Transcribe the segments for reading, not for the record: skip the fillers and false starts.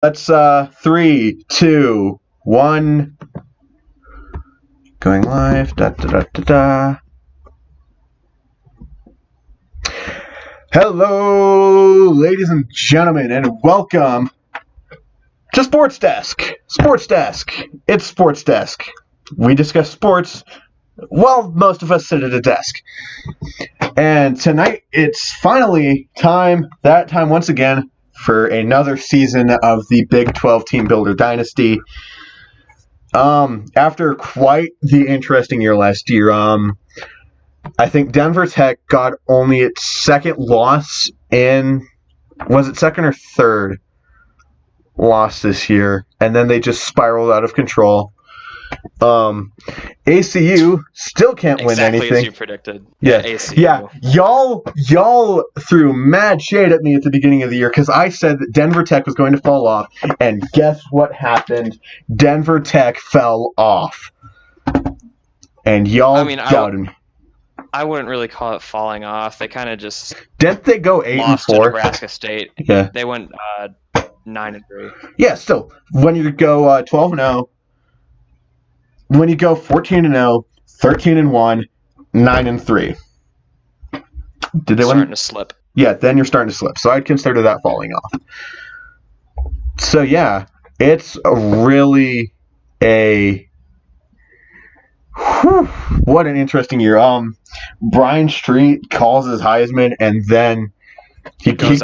Let's 3, 2, 1. Going live. Da da da da da. Hello, ladies and gentlemen, and welcome to Sports Desk. Sports Desk. It's Sports Desk. We discuss sports while most of us sit at a desk. And tonight, it's finally that time once again, for another season of the Big 12 Team Builder Dynasty. After quite the interesting year last year, I think Denver Tech got only its second loss was it second or third loss this year? And then they just spiraled out of control. ACU still can't win anything. Exactly as you predicted. Yeah, ACU. Yeah. Y'all threw mad shade at me at the beginning of the year because I said that Denver Tech was going to fall off, and guess what happened? Denver Tech fell off, and y'all doubted me. I wouldn't really call it falling off. They kind of just didn't they go 8-4? Lost to Nebraska State. Yeah, they went 9-3. Yeah, still when you go 12-0. When you go 14-0, 13-1, 9-3. Did they win? Starting to slip. Yeah, then you're starting to slip. So I'd consider that falling off. So yeah, it's really what an interesting year. Brian Street calls his Heisman, and then he calls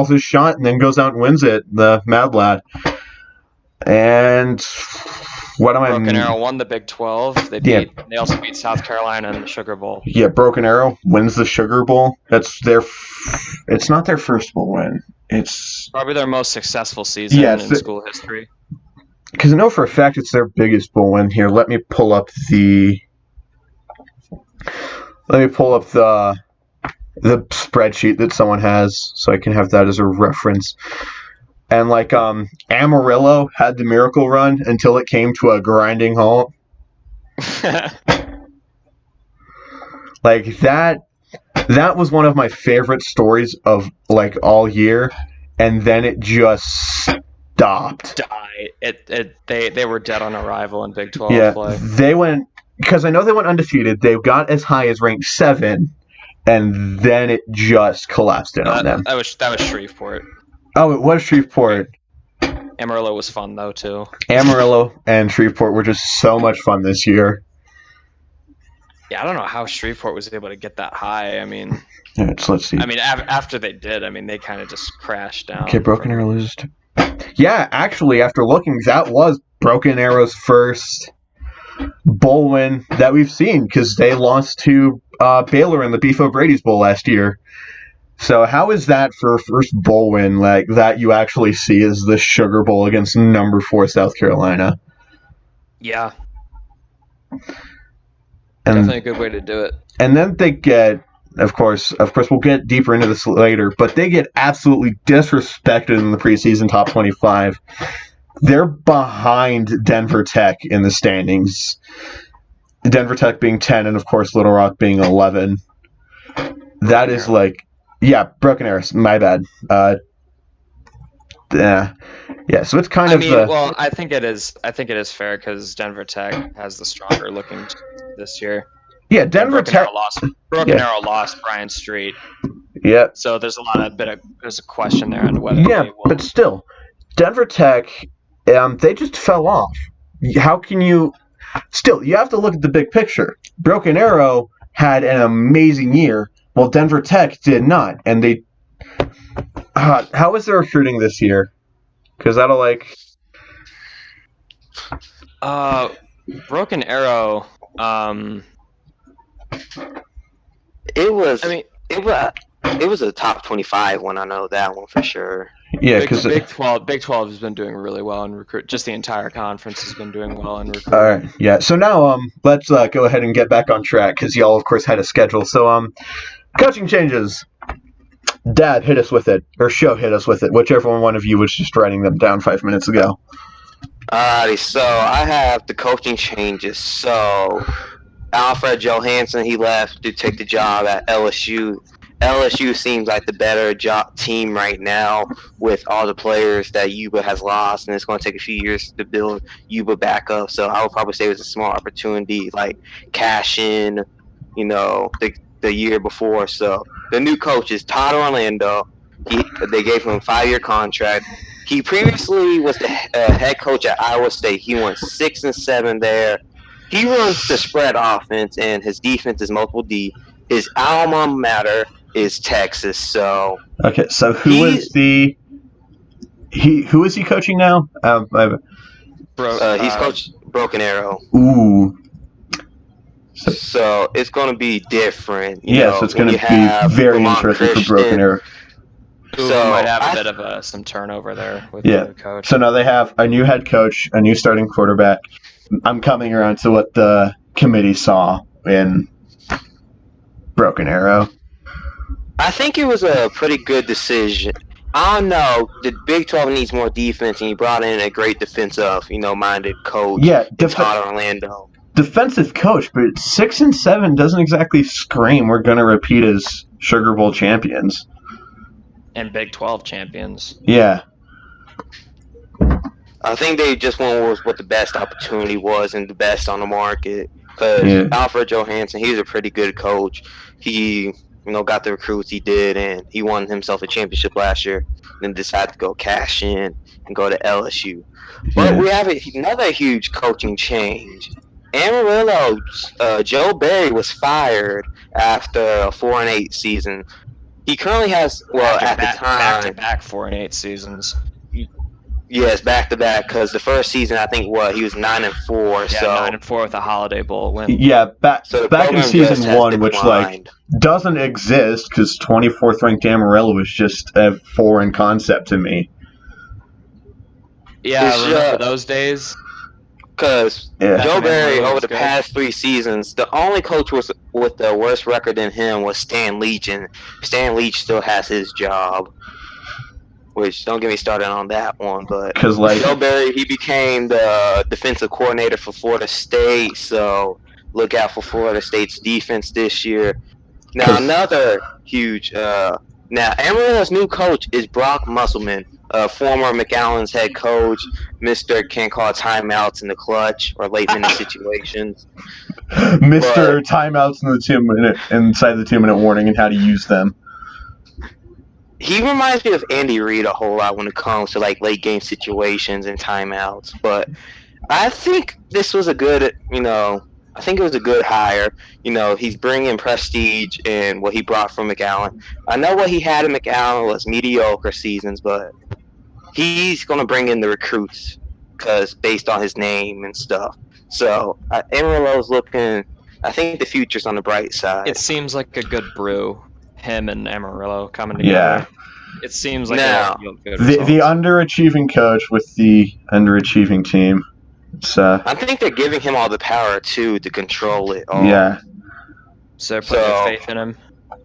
his shot, and then goes out and wins it. The Mad Lad. And Broken Arrow won the Big 12. They also beat South Carolina in the Sugar Bowl. Yeah, Broken Arrow wins the Sugar Bowl. It's not their first bowl win. It's probably their most successful season in school history. Because I know for a fact it's their biggest bowl win. Here, let me pull up the spreadsheet that someone has so I can have that as a reference. And Amarillo had the miracle run until it came to a grinding halt. That was one of my favorite stories of all year, and then it just stopped. They were dead on arrival in Big 12 play. They went, because I know they went undefeated. They got as high as ranked 7, and then it just collapsed in on them. That was Shreveport. Oh, it was Shreveport. Amarillo was fun, though, too. Amarillo and Shreveport were just so much fun this year. Yeah, I don't know how Shreveport was able to get that high. I mean... let's see. I mean, after they did, they kind of just crashed down. Okay, Broken Arrow loses to... Yeah, actually, after looking, that was Broken Arrow's first bowl win that we've seen, because they lost to Baylor in the Beef O'Brady's Bowl last year. So how is that for a first bowl win that you actually see as the Sugar Bowl against number 4 South Carolina? Yeah. Definitely a good way to do it. And then they get, of course, we'll get deeper into this later, but they get absolutely disrespected in the preseason top 25. They're behind Denver Tech in the standings. Denver Tech being 10, and of course Little Rock being 11. That is Broken Arrows. My bad. Yeah. So it's kind of. Well, I think it is. I think it is fair because Denver Tech has the stronger looking this year. Yeah, Denver Tech. Broken Arrow lost Brian Street. Yeah. So there's there's a question there on whether. Yeah, but still, Denver Tech, they just fell off. How can you? Still, you have to look at the big picture. Broken Arrow had an amazing year. Well, Denver Tech did not, and they. How is their recruiting this year? Because that'll Broken Arrow. It was a top 25 one. I know that one for sure. Yeah, because Big 12 has been doing really well in recruit. Just the entire conference has been doing well in recruiting. All right, yeah. So now let's go ahead and get back on track because y'all of course had a schedule. So coaching changes. Dad, hit us with it, or Show hit us with it, whichever one of you was just writing them down 5 minutes ago. Alrighty, so I have the coaching changes. So Alfred Johansson, he left to take the job at LSU LSU seems like the better team right now with all the players that Yuba has lost, and it's going to take a few years to build Yuba back up. So I would probably say it was a small opportunity, like cash in, the year before. So the new coach is Todd Orlando. They gave him a 5-year contract. He previously was the head coach at Iowa State. He went 6-7 there. He runs the spread offense, and his defense is multiple D. His alma mater is Texas. So okay, so who is he coaching now? He's coached Broken Arrow. Ooh. So it's going to be different. So it's going to be very interesting for Broken Arrow. Ooh, so might have a bit of some turnover there with the new coach. So now they have a new head coach, a new starting quarterback. I'm coming around to what the committee saw in Broken Arrow. I think it was a pretty good decision. I don't know. The Big 12 needs more defense, and he brought in a great defensive, minded coach. Yeah, Todd Orlando. Defensive coach, but 6-7 doesn't exactly scream we're going to repeat as Sugar Bowl champions. And Big 12 champions. Yeah. I think they just went with what the best opportunity was and the best on the market. Because Alfred Johansson, he's a pretty good coach. He, got the recruits he did, and he won himself a championship last year. Then decided to go cash in and go to LSU. But we have another huge coaching change. Amarillo, Joe Barry was fired after a 4-8 season. He currently has, the time, back-to-back 4-8 seasons. Yes, back-to-back, because the first season, I think, he was 9-4. Yeah, so 9-4 with a Holiday Bowl win. Yeah, back in season 1, which, doesn't exist, because 24th ranked Amarillo was just a foreign concept to me. Yeah, remember those days? Because Joe Barry, over the past 3 seasons, the only coach with the worst record than him was Stan Leach, and Stan Leach still has his job. Which, don't get me started on that one, but Joe Barry, he became the defensive coordinator for Florida State, so look out for Florida State's defense this year. Now, another huge... now, Amarillo's new coach is Brock Musselman, former McAllen's head coach. Mr. Can't call timeouts in the clutch or late-minute situations. Mr. Timeouts in the 2-minute inside the 2-minute warning and how to use them. He reminds me of Andy Reid a whole lot when it comes to late game situations and timeouts. But I think this was a good, I think it was a good hire. He's bringing prestige in what he brought from McAllen. I know what he had in McAllen was mediocre seasons, but he's going to bring in the recruits because based on his name and stuff. So Amarillo's looking. I think the future's on the bright side. It seems like a good brew. Him and Amarillo coming together. Yeah. It seems like the underachieving coach with the underachieving team. I think they're giving him all the power too to control it all. Yeah. So they're putting faith in him.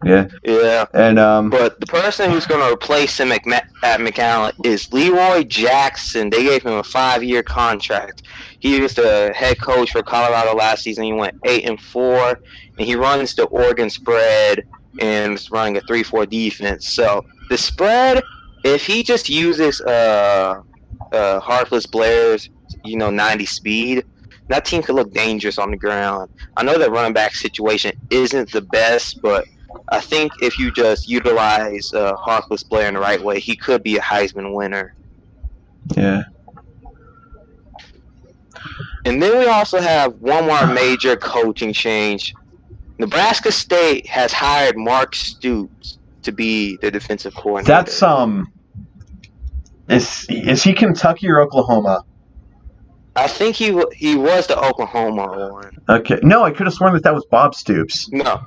Yeah. Yeah. And but the person who's going to replace him at McAllen is Leroy Jackson. They gave him a 5-year contract. He was the head coach for Colorado last season. He went 8-4, and he runs the Oregon spread and is running a 3-4 defense. So the spread, if he just uses Harkless Blair's 90 speed, that team could look dangerous on the ground. I know that running back situation isn't the best, but I think if you just utilize Harkless Blair in the right way, he could be a Heisman winner. Yeah. And then we also have one more major coaching change. Nebraska State has hired Mark Stoops to be the defensive coordinator. That's is he Kentucky or Oklahoma? I think he was the Oklahoma one. Okay. No, I could have sworn that was Bob Stoops. No,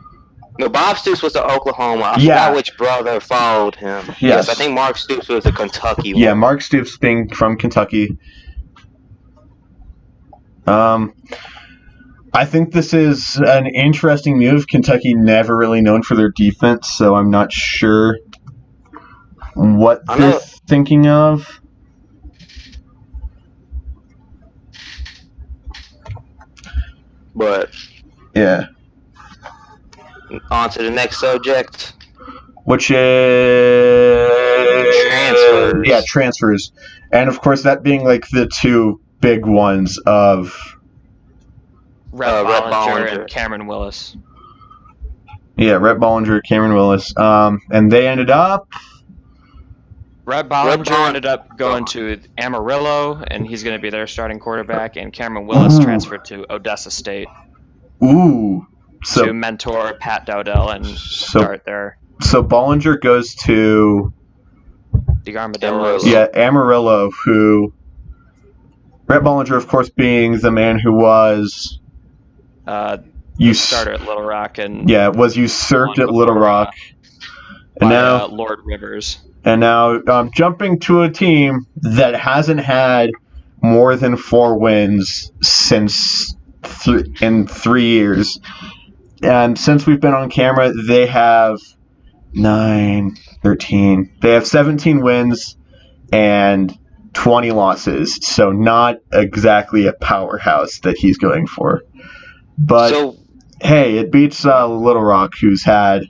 Bob Stoops was the Oklahoma. I forgot which brother followed him. Yes, I think Mark Stoops was the Kentucky one. Yeah, Mark Stoops being from Kentucky. I think this is an interesting move. Kentucky never really known for their defense, so I'm not sure what they're thinking of. But yeah. On to the next subject. which is Transfers. Yeah, transfers, and of course that being like the two big ones of Rhett Rhett Bollinger Bollinger. and Cameron Willis. Rhett Bollinger, Cameron Willis, and they ended up. Rhett Bollinger ended up going to Amarillo, and he's going to be their starting quarterback. And Cameron Willis transferred to Odessa State Ooh, to mentor Pat Dowdell and start there. So Bollinger goes to The Armadillos. Yeah, Amarillo, who Rhett Bollinger, of course, being the man who was starter at Little Rock and was usurped at Little Rock, and now Lord Rivers. And now jumping to a team that hasn't had more than 4 wins since in 3 years. And since we've been on camera, they have 9, 13. They have 17 wins and 20 losses. So not exactly a powerhouse that he's going for. But hey, it beats Little Rock, who's had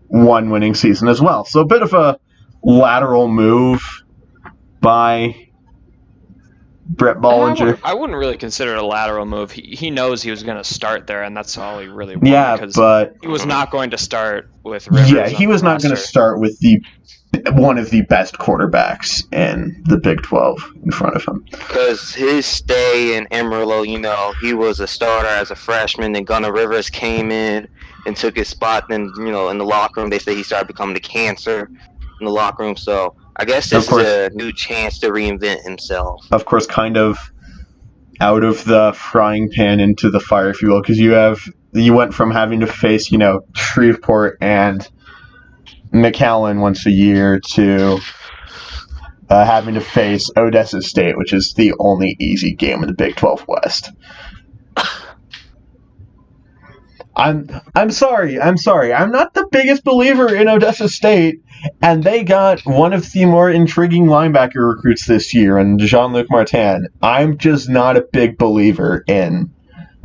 1 winning season as well. So a bit of a lateral move by Rhett Bollinger. I wouldn't really consider it a lateral move. He knows he was going to start there, and that's all he really wanted. Yeah, but he was not going to start with Rivers. Yeah, he was not going to start with one of the best quarterbacks in the Big 12 in front of him. Because his stay in Amarillo, he was a starter as a freshman, then Gunnar Rivers came in and took his spot. Then, in the locker room, they say he started becoming the cancer in the locker room. So I guess this is a new chance to reinvent himself. Of course, kind of out of the frying pan into the fire, if you will, because you went from having to face, Shreveport and McAllen once a year to having to face Odessa State, which is the only easy game in the Big 12 West. I'm sorry. I'm not the biggest believer in Odessa State, and they got one of the more intriguing linebacker recruits this year in Jean-Luc Martin. I'm just not a big believer in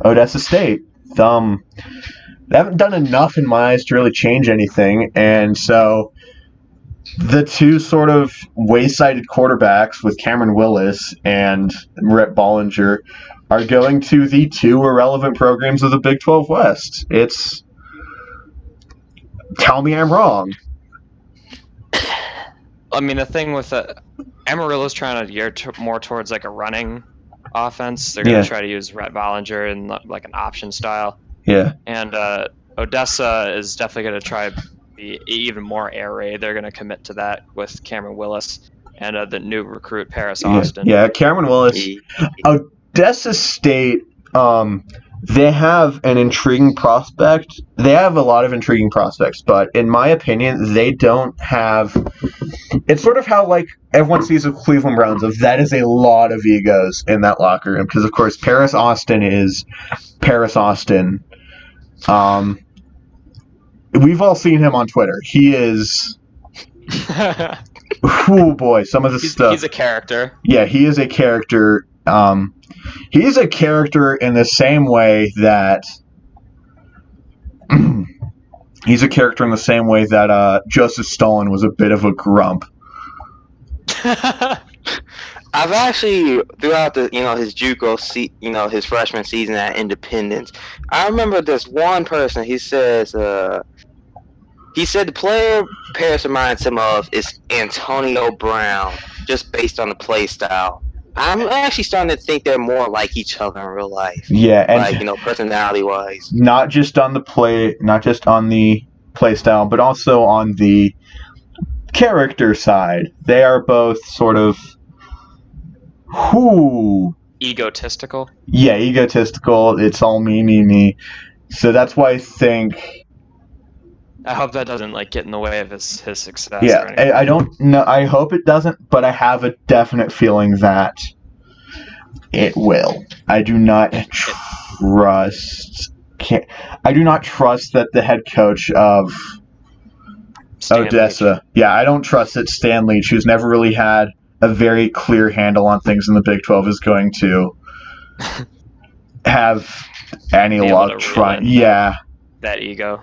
Odessa State. They haven't done enough in my eyes to really change anything, and so the two sort of wayside quarterbacks with Cameron Willis and Rhett Bollinger are going to the 2 irrelevant programs of the Big 12 West. Tell me I'm wrong. I mean, the thing with Amarillo's trying to gear more towards like a running offense. They're going to try to use Rhett Bollinger in like an option style. Yeah. And Odessa is definitely going to try to be even more air raid. They're going to commit to that with Cameron Willis and the new recruit, Paris Austin. Yeah, Cameron Willis. Odessa State, they have an intriguing prospect. They have a lot of intriguing prospects, but in my opinion, they don't have... It's sort of how, like, everyone sees the Cleveland Browns. That is a lot of egos in that locker room, because, of course, Paris Austin is Paris Austin. We've all seen him on Twitter. He is... oh, boy, some of the stuff... He's a character. Yeah, he is a character. He's a character in the same way that Joseph Stalin was a bit of a grump. I've actually, throughout his JUCO, his freshman season at Independence, I remember this one person. He said the player Paris reminds him of is Antonio Brown, just based on the play style. I'm actually starting to think they're more like each other in real life. Yeah, and personality-wise. Not just on the play style, but also on the character side. They are both sort of egotistical. Yeah, egotistical. It's all me. So that's why I think. I hope that doesn't get in the way of his success. Yeah, or anything. I don't know. I hope it doesn't, but I have a definite feeling that it will. I do not trust. I do not trust that the head coach of Odessa. Leach. Yeah, I don't trust that Stan Leach, who's never really had a very clear handle on things in the Big 12, is going to have any luck trying. Yeah, that ego.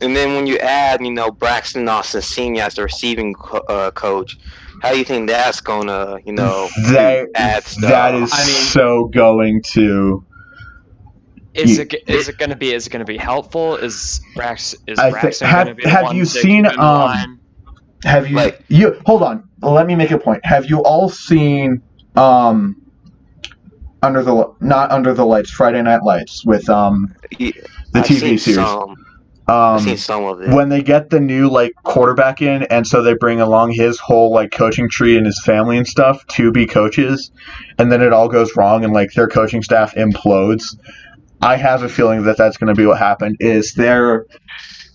And then when you add, Braxton Austin Senior as the receiving coach, how do you think that's gonna, add that stuff? is so going to. Is it going to be helpful? Is Braxton going to be the have one you to seen keep him in line? Have you hold on? Let me make a point. Have you all seen not Under the Lights, Friday Night Lights with the TV series? I've seen some of it. When they get the new quarterback in, and so they bring along his whole coaching tree and his family and stuff to be coaches, and then it all goes wrong and their coaching staff implodes. I have a feeling that that's going to be what happened. They're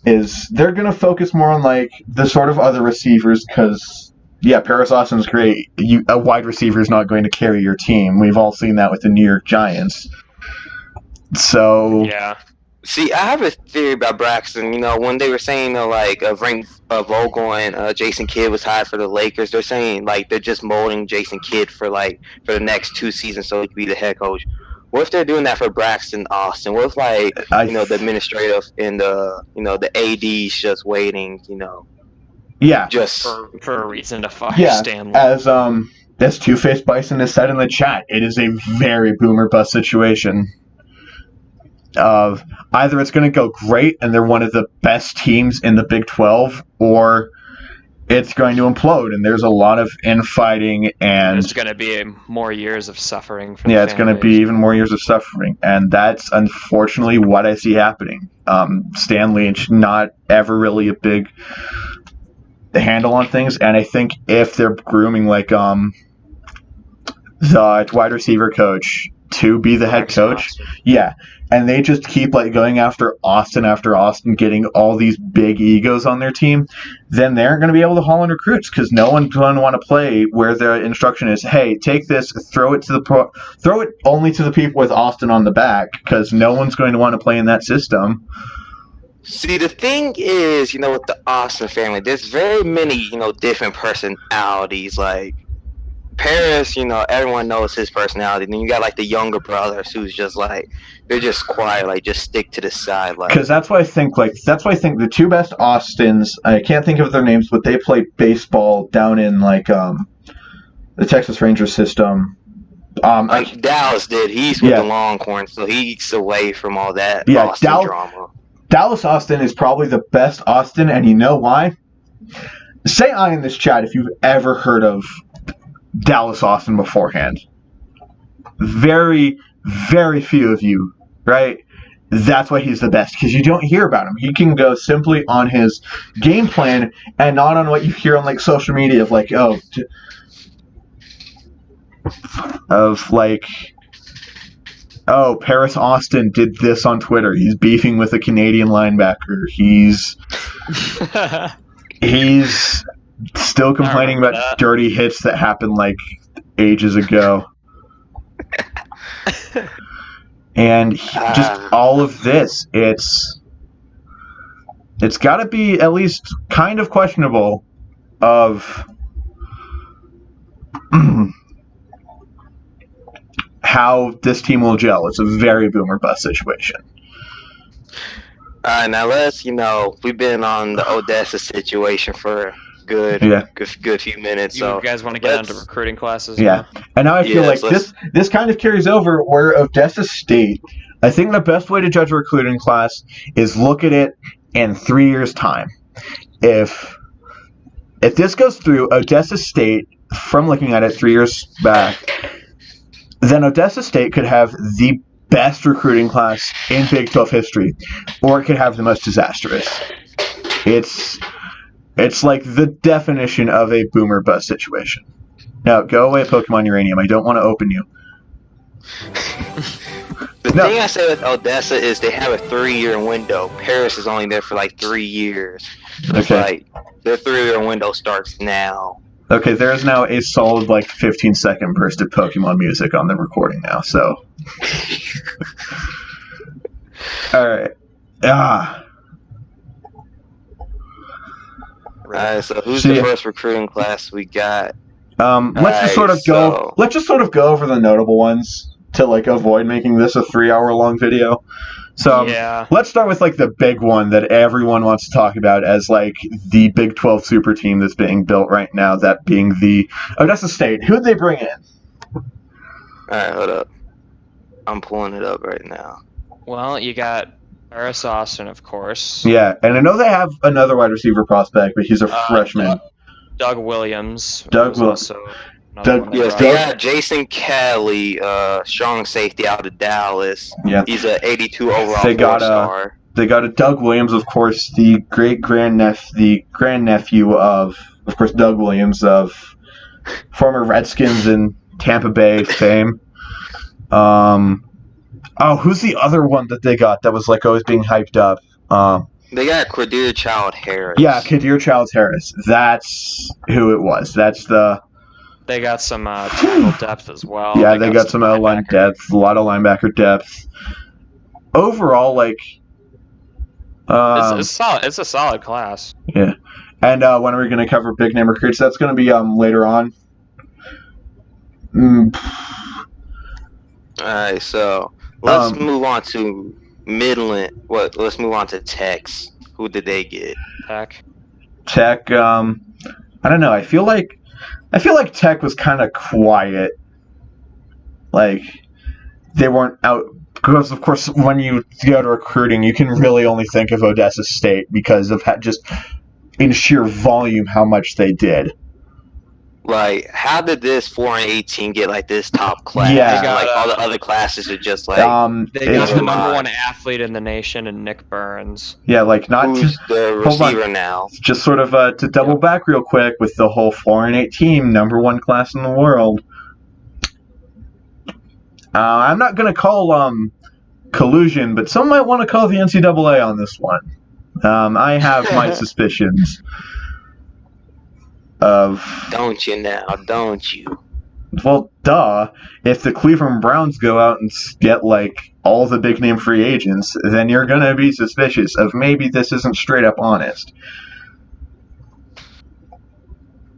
going to focus more on the sort of other receivers because Paris Austin's great. A wide receiver is not going to carry your team. We've all seen that with the New York Giants. So yeah. See, I have a theory about Braxton. When they were saying Frank Vogel and Jason Kidd was hired for the Lakers, they're saying they're just molding Jason Kidd for the next 2 seasons so he could be the head coach. What if they're doing that for Braxton Austin? What if the administrative and the AD's just waiting, just for a reason to fire Stanley. As Two-Faced Bison has said in the chat, it is a very boomer bust situation. Either it's going to go great and they're one of the best teams in the Big 12, or it's going to implode and there's a lot of infighting and there's going to be more years of suffering for it's going to be even more years of suffering, and that's unfortunately what I see happening. Stan Leach not ever really a big handle on things, and I think if they're grooming the wide receiver coach to be the head coach, and they just keep going after Austin, getting all these big egos on their team, then they aren't going to be able to haul in recruits because no one's going to want to play where the instruction is, hey, take this, throw it only to the people with Austin on the back, because no one's going to want to play in that system. See, the thing is, with the Austin family, there's very many, different personalities. Paris, everyone knows his personality. Then you got the younger brothers who's just they're just quiet, just stick to the side. Because that's why I think the two best Austins, I can't think of their names, but they play baseball down in the Texas Rangers system. Dallas did. He's with the Longhorns, so he's away from all that Austin drama. Dallas Austin is probably the best Austin, and you know why? Say I in this chat if you've ever heard of Dallas Austin beforehand. Very, very few of you, right? That's why he's the best, because you don't hear about him. He can go simply on his game plan and not on what you hear on social media of Paris Austin did this on Twitter. He's beefing with a Canadian linebacker. He's still complaining about dirty hits that happened ages ago. And just all of this, it's got to be at least kind of questionable of how this team will gel. It's a very boomer bust situation. Now let's, we've been on the Odessa situation for a good few minutes. You guys want to get onto recruiting classes? Yeah. Now? And now I feel this kind of carries over where Odessa State, I think the best way to judge a recruiting class is look at it in 3 years' time. If this goes through, Odessa State, from looking at it 3 years back, then Odessa State could have the best recruiting class in Big 12 history, or it could have the most disastrous. It's the definition of a boomer bust situation. Now, go away, Pokemon Uranium. I don't want to open you. The thing I say with Odessa is they have a 3-year window. Paris is only there for 3 years. Okay. Their 3-year window starts now. Okay, there is now a solid 15-second burst of Pokemon music on the recording now, so. Alright. Alright, so who's the first recruiting class we got? Let's just sort of go over the notable ones. to like avoid making this a 3-hour long video. So Yeah. let's start with like the big one that everyone wants to talk about as like the Big 12 super team that's being built right now, that being the Odessa State. Who'd they bring in? Alright, hold up. I'm pulling it up right now. Well, you got Paris Austin, of course. Yeah, and I know they have another wide receiver prospect, but he's a freshman. Doug Williams. Doug was Wil- also another Doug- one they Yes, brought they in. got Jason Kelly, strong safety out of Dallas. Yeah. He's a 82 overall They got, 4-star. They got a Doug Williams, of course, the grandnephew of course, Doug Williams of former Redskins and Tampa Bay fame. Who's the other one that they got that was like always being hyped up? They got Quadir Child Harris. Yeah, Kadir Childs Harris. That's who it was. That's the. They got some tackle depth as well. Yeah, they got some line linebacker depth, a lot of linebacker depth. Overall, like. It's solid. It's a solid class. Yeah. And when are we going to cover big name recruits? That's going to be later on. Alright, so let's move on to Midland. Let's move on to Tex. Who did they get? Tech. I don't know. I feel like Tech was kind of quiet. Like they weren't out because, of course, when you go to recruiting, you can really only think of Odessa State because of just in sheer volume how much they did. Like, how did this 4-18 get like this top class? Yeah. Like all the other classes are just like. They got the Never number mind. one athlete in the nation, and Nick Burns. Yeah, like not Who's just the hold on. receiver now? Just sort of to double back real quick with the whole 4-8 team, number one class in the world. I'm not going to call collusion, but some might want to call the NCAA on this one. I have my suspicions of. Don't you now? Don't you? Well, duh. If the Cleveland Browns go out and get like all the big name free agents, then you're going to be suspicious of maybe this isn't straight up honest.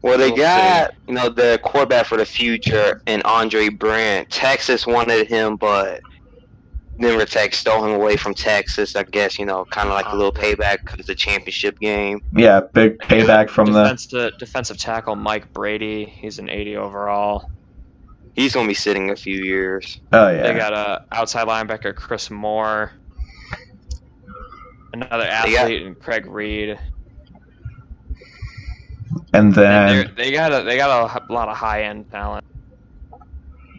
Well, they We'll got, the quarterback for the future and Andre Brandt. Texas wanted him, but Denver Tech stole him away from Texas. I guess, kind of like a little payback because it's a championship game. Yeah, big payback from defensive tackle Mike Brady. He's an 80 overall. He's going to be sitting a few years. Oh, yeah. They got outside linebacker Chris Moore. Another athlete, and Craig Reed. And then They got a lot of high end talent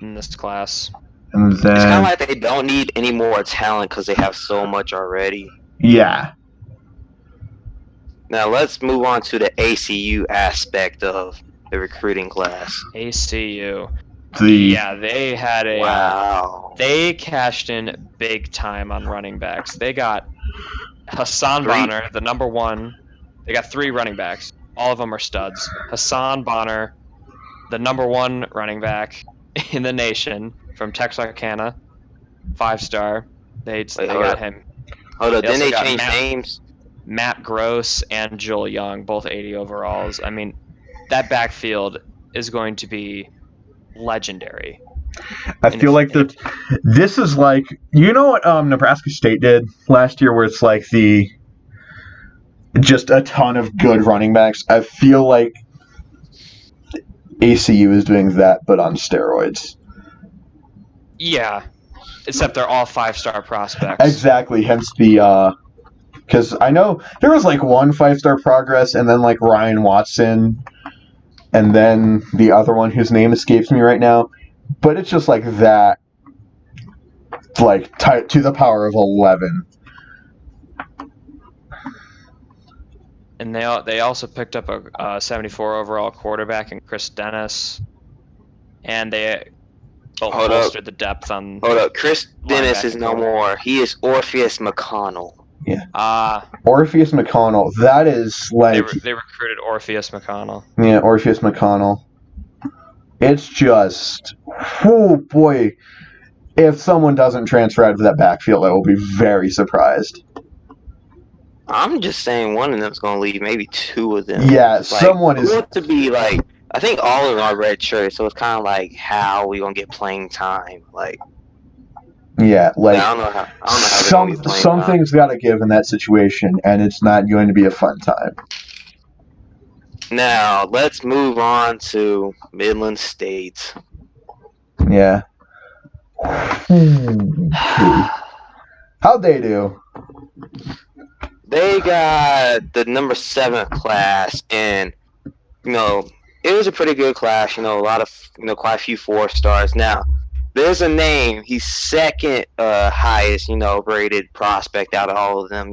in this class. and It's kind then of like they don't need any more talent because they have so much already. yeah. Now let's move on to the ACU aspect of the recruiting class. ACU. The Yeah, they had a. Wow. They cashed in big time on running backs. They got Hassan Three. Bonner, the number one. They got 3 running backs. All of them are studs. Hassan Bonner, the number 1 running back in the nation from Texarkana, 5-star. They got him. Hold up, They didn't they also got change Matt- names? Matt Gross and Joel Young, both 80 overalls. I mean, that backfield is going to be legendary. I feel like this is like what Nebraska State did last year, where it's like just a ton of good running backs. I feel like ACU is doing that, but on steroids. Yeah, except they're all 5-star prospects. Exactly. Hence the because I know there was like one 5-star progress, and then like Ryan Watson, and then the other one whose name escapes me right now. But it's just like that, like to the power of 11. And they also picked up a 74 overall quarterback in Chris Dennis, and they bolstered the depth on. Hold up, Chris Dennis is linebacker no core. more. He is Orpheus McConnell. Orpheus McConnell. That is like They recruited Orpheus McConnell. yeah, Orpheus McConnell. It's just, oh boy, if someone doesn't transfer out of that backfield, I will be very surprised. I'm just saying one of them's going to leave, maybe 2 of them. Yeah, Like, someone we is. want to be like, I think all of them are red shirts, so it's kind of like how we going to get playing time. Like, Yeah, like I don't know how they're gonna be playing. something's got to give in that situation, and it's not going to be a fun time. Now let's move on to Midland State. Yeah. How'd they do? They got the number 7 class, and it was a pretty good class. A lot of quite a few 4-stars. Now, there's a name. He's second highest rated prospect out of all of them.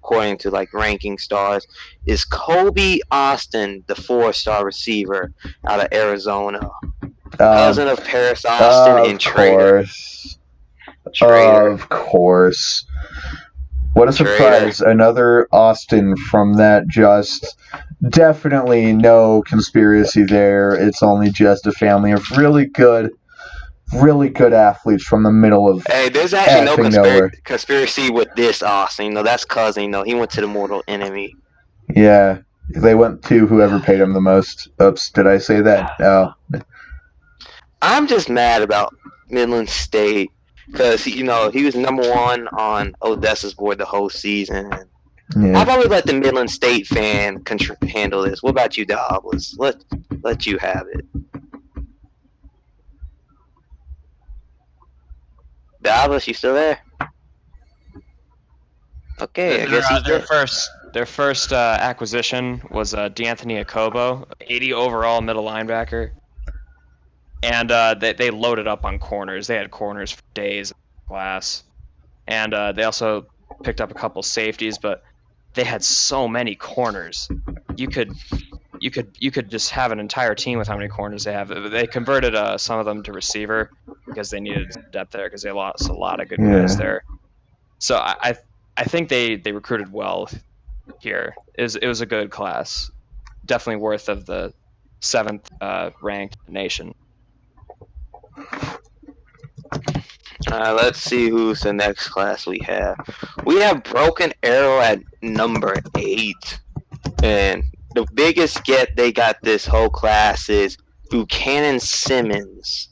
According to like ranking stars, is Kobe Austin, the 4-star receiver out of Arizona, cousin of Paris Austin and Trader. Of course. What a surprise. Another Austin from that. Just definitely no conspiracy there. It's only just a family of really good athletes from the middle of there's actually no nowhere. conspiracy with this Austin. That's cousin. He went to the mortal enemy. Yeah. They went to whoever paid him the most. Oops, did I say that? No. I'm just mad about Midland State. Because, he was number 1 on Odessa's board the whole season. Yeah. I'll probably let the Midland State fan handle this. What about you, Dobbs? Let you have it. Dobbs, you still there? Okay, I guess he's their there. Their first acquisition was D'Anthony Akobo, 80 overall middle linebacker. And they loaded up on corners. They had corners for days in class. And they also picked up a couple safeties, but they had so many corners. You could just have an entire team with how many corners they have. They converted some of them to receiver because they needed depth there because they lost a lot of good guys there. So I think they recruited well here. It was a good class, definitely worth of the 7th ranked nation. Let's see who's the next class we have. We have Broken Arrow at number 8. And the biggest get they got this whole class is Buchanan Simmons,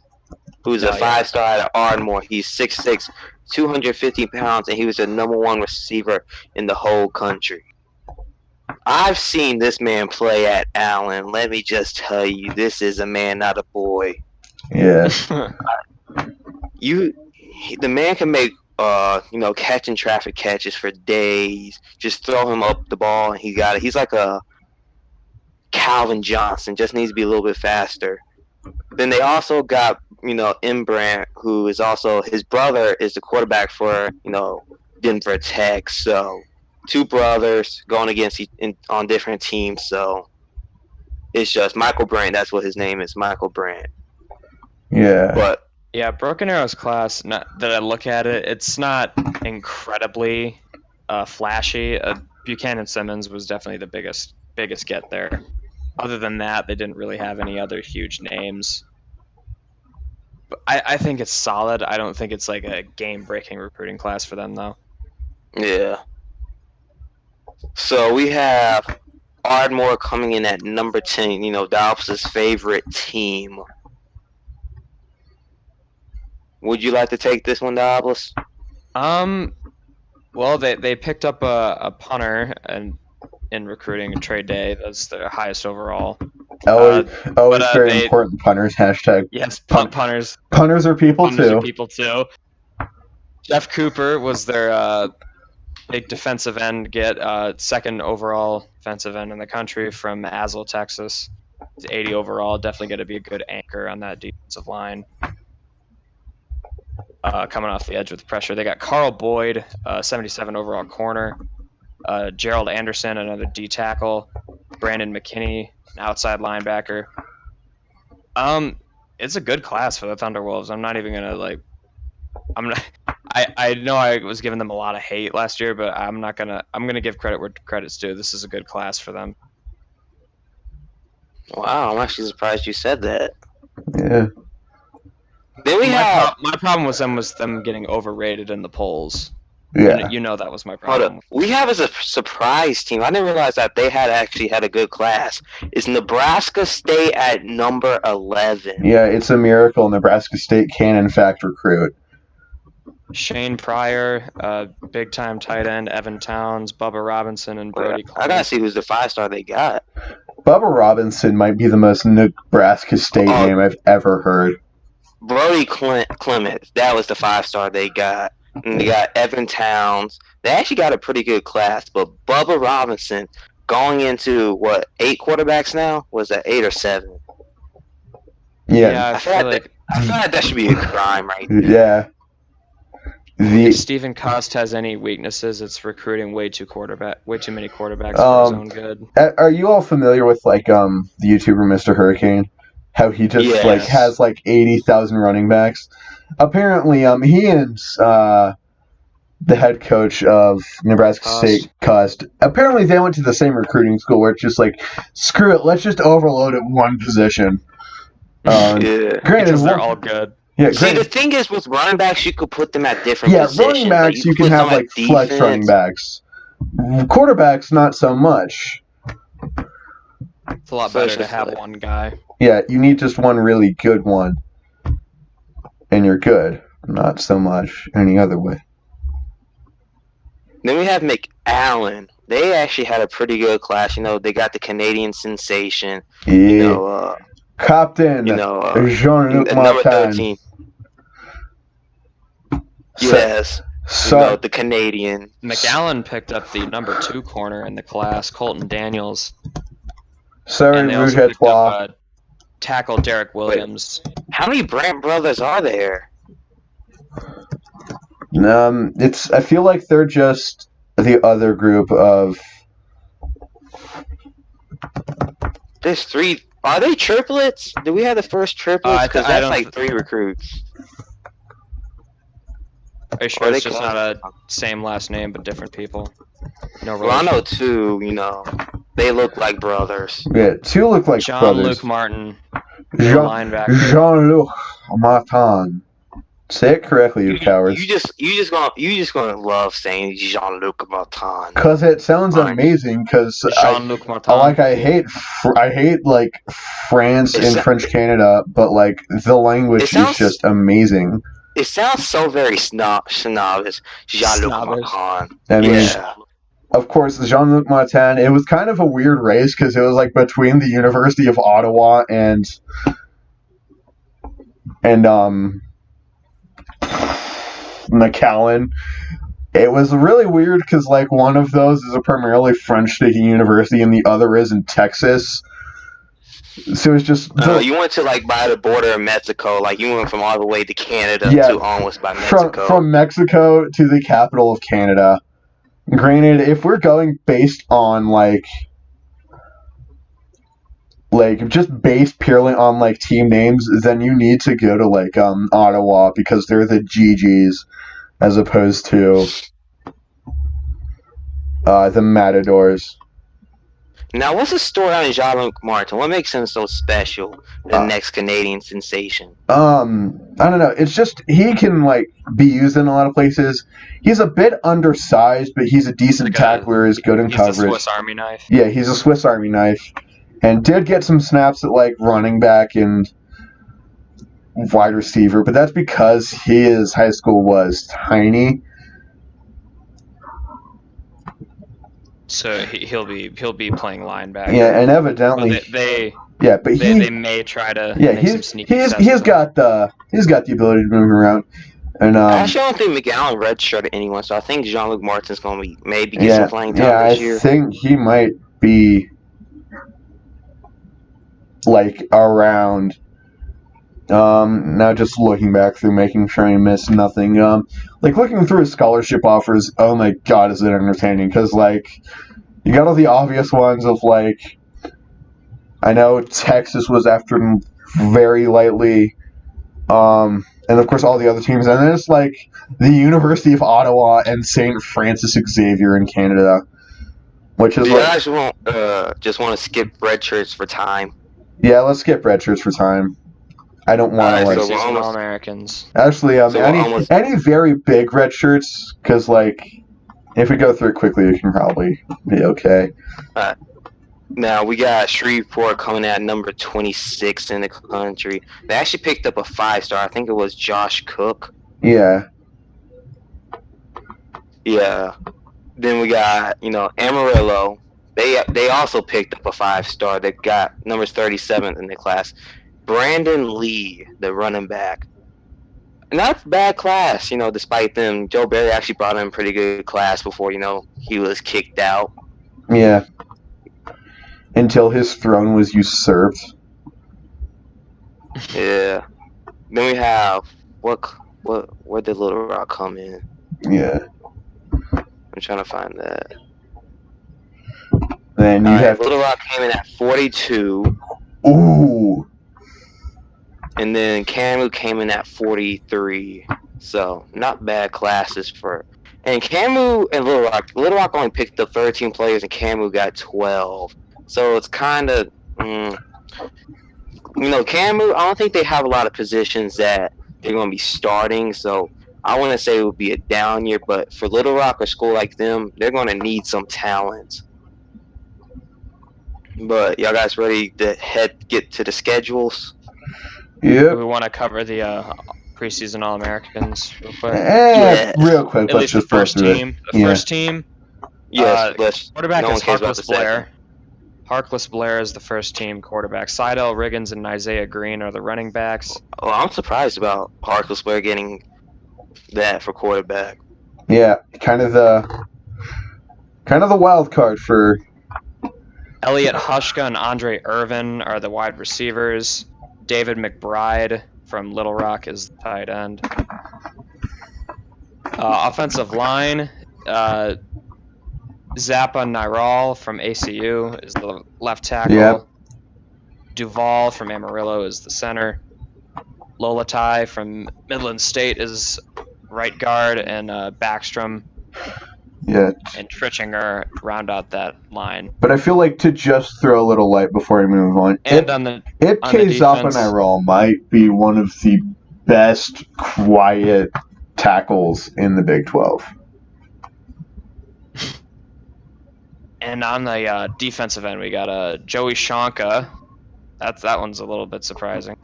who's a 5-star out of Ardmore. He's 6'6", 250 pounds, and he was the number 1 receiver in the whole country. I've seen this man play at Allen. Let me just tell you, this is a man, not a boy. Yeah. The man can make catching traffic catches for days. Just throw him up the ball and he got it. He's like a Calvin Johnson, just needs to be a little bit faster. Then they also got Imbrandt, who is also, his brother is the quarterback for Denver Tech. So 2 brothers going against on different teams. So it's just Michael Brandt. That's what his name is, Michael Brandt. Yeah. But yeah, Broken Arrow's class, that I look at it, it's not incredibly flashy. Buchanan Simmons was definitely the biggest get there. Other than that, they didn't really have any other huge names. But I think it's solid. I don't think it's like a game-breaking recruiting class for them, though. Yeah. So we have Ardmore coming in at number 10, Dobbs' favorite team. Would you like to take this one, Dobbs? Well, they picked up a punter in recruiting and trade day. That's their highest overall. Always very important. Punters. # Yes, punters. Punters are people punters too. Are people too. Jeff Cooper was their big defensive end get, 2nd overall defensive end in the country from Azle, Texas. He's 80 overall. Definitely going to be a good anchor on that defensive line. Coming off the edge with pressure. They got Carl Boyd, 77 overall corner. Gerald Anderson, another D tackle. Brandon McKinney, an outside linebacker. It's a good class for the Thunderwolves. I'm not even gonna I know I was giving them a lot of hate last year, but I'm gonna give credit where credit's due. This is a good class for them. Wow, I'm actually surprised you said that. Yeah. Then my problem with them was them getting overrated in the polls. Yeah. That was my problem. Hold up. We have as a surprise team. I didn't realize that they had a good class. Is Nebraska State at number 11? Yeah, it's a miracle Nebraska State can in fact recruit. Shane Pryor, big-time tight end, Evan Towns, Bubba Robinson, and Brody I gotta Clement. see who's the 5-star they got. Bubba Robinson might be the most Nebraska State name I've ever heard. Brody Clement, that was the 5-star they got. And they got Evan Towns. They actually got a pretty good class, but Bubba Robinson going into, 8 quarterbacks now? Was that 8 or 7? Yeah. I feel like that should be a crime right there. Yeah. if Stephen Cost has any weaknesses, it's recruiting way too many quarterbacks for his own good. Are you all familiar with the YouTuber Mr. Hurricane? How he just has 80,000 running backs. Apparently, he and the head coach of Nebraska State, Cost, apparently they went to the same recruiting school where it's just screw it, let's just overload at one position. Granted, because they're all good. Yeah, see, the thing is, with running backs, you could put them at different positions. Yeah, running backs, you can have flex running backs. Quarterbacks, not so much. It's a lot better to have one guy. Yeah, you need just one really good one. And you're good. Not so much any other way. Then we have McAllen. They actually had a pretty good class. They got the Canadian sensation. Yeah. Captain Jean-Luc number 13. Yes. The Canadian. McAllen picked up the number 2 corner in the class, Colton Daniels. And they also picked up tackle Derek Williams. Wait, how many Brandt brothers are there? I feel like they're just the other group of. There's 3. Are they triplets? Do we have the first triplets? Because that's 3 recruits. Are you sure it's just not a same last name but different people? No relation? Well, I know 2. They look like brothers. Yeah, 2 look like brothers. Jean-Luc Martin, linebacker. Jean-Luc Martin. Say it correctly, you cowards. You just gonna love saying Jean-Luc Martin. Cause it sounds amazing. Cause Jean-Luc Martin. I hate France and French Canada, but the language is just amazing. It sounds so very snobbish. Jean-Luc Martin. I mean, of course, Jean-Luc Martin. It was kind of a weird race because it was between the University of Ottawa and McAllen. It was really weird because one of those is a primarily French-speaking university and the other is in Texas. So it's just you went to by the border of Mexico. You went from all the way to Canada to almost by Mexico. From Mexico to the capital of Canada. Granted, if we're going based on just based purely on team names, then you need to go to Ottawa because they're the GGs as opposed to the Matadors. Now, what's the story on Jean-Luc Martin? What makes him so special? The next Canadian sensation. I don't know. It's just he can be used in a lot of places. He's a bit undersized, but he's a decent tackler. Is good in coverage. He's a Swiss Army knife. Yeah, he's a Swiss Army knife, and did get some snaps at running back and wide receiver, but that's because his high school was tiny. So he'll be playing linebacker. Yeah, and evidently they may try to make some sneaky he's got the ability to move around. And actually, I don't think McAllen redshirted anyone, so I think Jean-Luc Martin's going to maybe get some playing time this year. I think he might be around. Now just looking back through, making sure I missed nothing. Looking through his scholarship offers, oh my god, is it entertaining? Because you got all the obvious ones of I know Texas was after him very lightly, and of course all the other teams, and then it's the University of Ottawa and St. Francis Xavier in Canada, which is you guys just want to skip red shirts for time? Yeah, let's skip red shirts for time. I don't want to all Americans. Actually, any very big red shirts, because if we go through it quickly, we can probably be okay. Now we got Shreveport coming at number 26 in the country. They actually picked up a 5-star. I think it was Josh Cook. Yeah. Yeah. Then we got, Amarillo. They also picked up a 5-star. They got numbers 37th in the class. Brandon Lee, the running back. Not bad class, despite them. Joe Barry actually brought in a pretty good class before, he was kicked out. Yeah. Until his throne was usurped. Yeah. Then we have where did Little Rock come in? Yeah. I'm trying to find that. Then All you right, have Little Rock came in at 42, ooh. and then Camu came in at 43. So not bad classes for. And Camu and Little Rock only picked up 13 players, and Camu got 12. So it's kind of, Camu. I don't think they have a lot of positions that they're going to be starting. So I want to say it would be a down year, but for Little Rock or school like them, they're going to need some talent. But y'all guys ready to get to the schedules? Yep. We want to cover the preseason All-Americans real quick. Yes. Real quick, At let's least the just go first through it. team. The Yeah. first team, Yes, let's. quarterback No is one cares about the Harkless second. Blair. Harkless Blair is the first team quarterback. Seidel, Riggins, and Isaiah Green are the running backs. Oh, I'm surprised about Harkless Blair getting that for quarterback. Yeah, kind of the wild card for. Elliot Hushka and Andre Irvin are the wide receivers. David McBride from Little Rock is the tight end. Offensive line, Zappa Niral from ACU is the left tackle. Yep. Duval from Amarillo is the center. Lolatai from Midland State is right guard, and Backstrom Yeah. and Tritchinger round out that line. But I feel like to just throw a little light before we move on. And on the Zappa Niral might be one of the best quiet tackles in the Big 12. And on the defensive end, we got Joey Shonka. That one's a little bit surprising,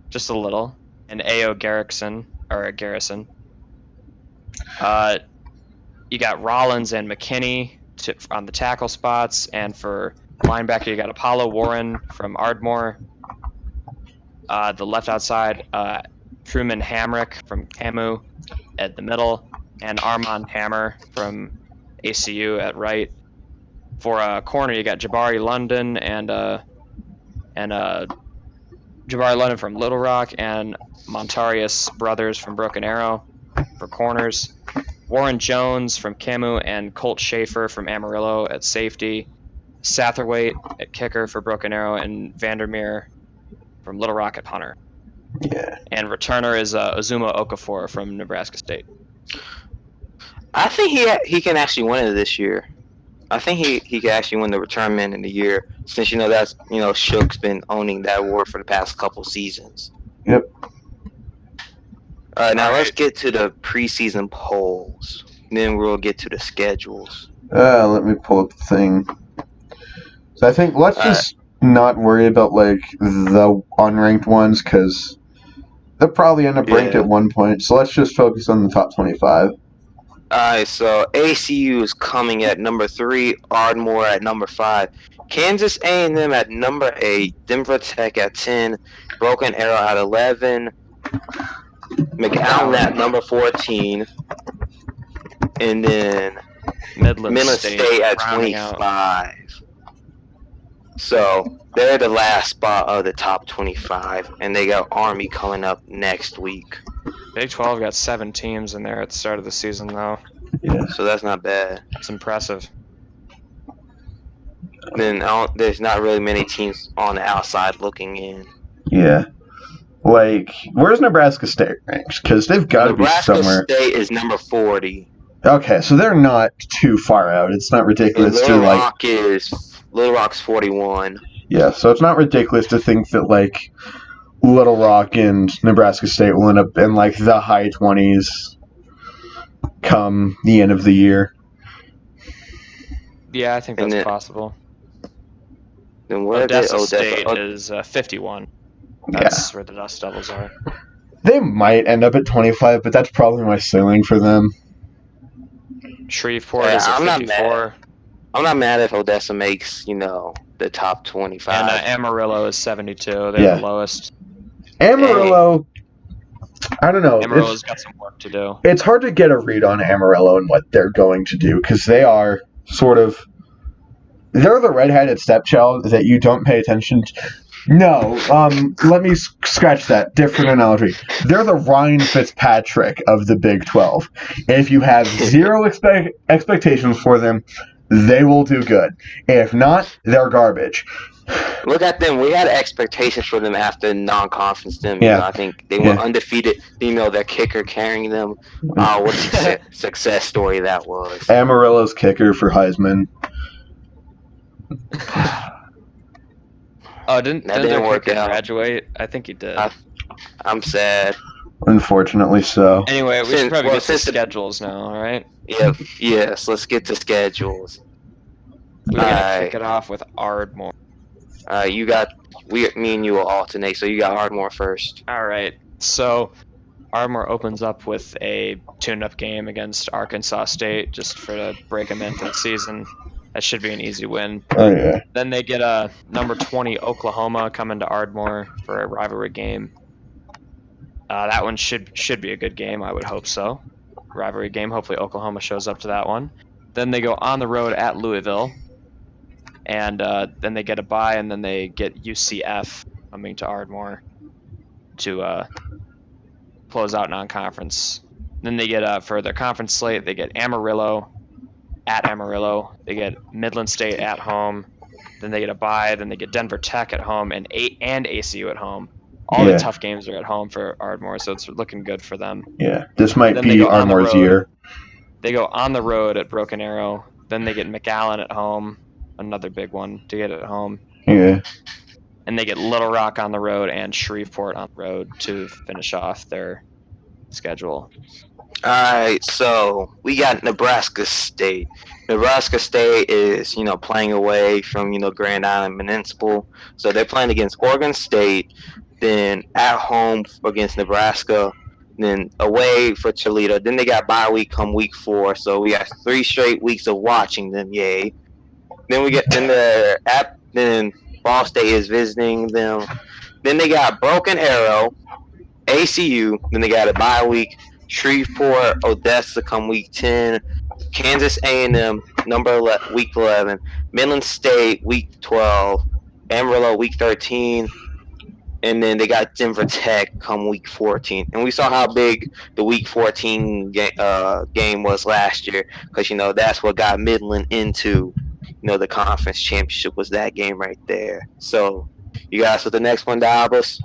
just a little. And A.O. Garrison. You got Rollins and McKinney on the tackle spots, and for linebacker, you got Apollo Warren from Ardmore. The left outside, Truman Hamrick from Camu at the middle, and Armand Hammer from ACU at right. For a corner, you got Jabari London and Jabari London from Little Rock and Montarius Brothers from Broken Arrow for corners. Warren Jones from Camu and Colt Schaefer from Amarillo at safety. Satterwhite at kicker for Broken Arrow, and Vandermeer from Little Rock at punter. Yeah. And returner is Azuma Okafor from Nebraska State. I think he can actually win it this year. I think he can actually win the return man in the year, since that's Shook's been owning that award for the past couple seasons. Yep. All right, now let's get to the preseason polls. Then we'll get to the schedules. Let me pull up the thing. So I think let's just not worry about like the unranked ones because they'll probably end up ranked at one point. So let's just focus on the top 25. Alright, so ACU is coming at number 3, Ardmore at number 5, Kansas A&M at number 8, Denver Tech at 10, Broken Arrow at 11, McAllen at number 14, and then Midland State at 25. So they're the last spot of the top 25, and they got Army coming up next week. Big 12 got 7 teams in there at the start of the season, though. Yeah. So that's not bad. It's impressive. Then there's not really many teams on the outside looking in. Yeah. Like, where's Nebraska State ranked? Because they've got to be somewhere. Nebraska State is number 40. Okay, so they're not too far out. It's not ridiculous to like. Little Rock's 41. Yeah, so it's not ridiculous to think that like Little Rock and Nebraska State will end up in like the high 20s come the end of the year. Yeah, I think that's possible. Then where Odessa State is 51. That's where the Dust Devils are. They might end up at 25, but that's probably my ceiling for them. Shreveport Yeah, is at 54. I'm not mad if Odessa makes, the top 25. And Amarillo is 72. They're Yeah. the lowest. Amarillo, I don't know. Amarillo's got some work to do. It's hard to get a read on Amarillo and what they're going to do because they are they're the red-headed stepchild that you don't pay attention to. No, let me scratch that. Different analogy. They're the Ryan Fitzpatrick of the Big 12. If you have zero expectations for them, they will do good. If not, they're garbage. Look at them. We had expectations for them after non-conference them. Yeah. I think they went undefeated. Their kicker carrying them. What a success story that was. Amarillo's kicker for Heisman. Oh, didn't That their didn't work kicker out. graduate? I think he did. I'm sad. Unfortunately so. Anyway, we should probably get to since the- schedules now, all right? Yes, let's get to schedules. We're going to Alright. kick it off with Ardmore. Me and you will alternate, so you got Ardmore first. All right. So Ardmore opens up with a tune-up game against Arkansas State just to break them in for the season. That should be an easy win. Oh, yeah. Then they get a number 20 Oklahoma coming to Ardmore for a rivalry game. That one should be a good game. I would hope so. Rivalry game. Hopefully Oklahoma shows up to that one. Then they go on the road at Louisville. And then they get a bye, and then they get UCF coming to Ardmore to close out non-conference. Then they get, for their conference slate, they get Amarillo at Amarillo. They get Midland State at home. Then they get a bye. Then they get Denver Tech at home and ACU at home. All the tough games are at home for Ardmore, so it's looking good for them. Yeah, this might Then be they go on the Ardmore's road. year. They go on the road at Broken Arrow. Then they get McAllen at home, another big one to get at home. Yeah. And they get Little Rock on the road and Shreveport on the road to finish off their schedule. Alright, so we got Nebraska State. Nebraska State is, playing away from, Grand Island Municipal. So they're playing against Oregon State, then at home against Nebraska, then away for Toledo. Then they got bye week come week 4. So we got 3 straight weeks of watching them, yay. Then Ball State is visiting them. Then they got Broken Arrow, ACU, then they got a bye week. Shreveport, Odessa come week 10, Kansas A&M week 11, Midland State week 12, Amarillo week 13, and then they got Denver Tech come week 14. And we saw how big the week 14 game was last year because, that's what got Midland into, the conference championship was that game right there. So, you guys with the next one, Dallas?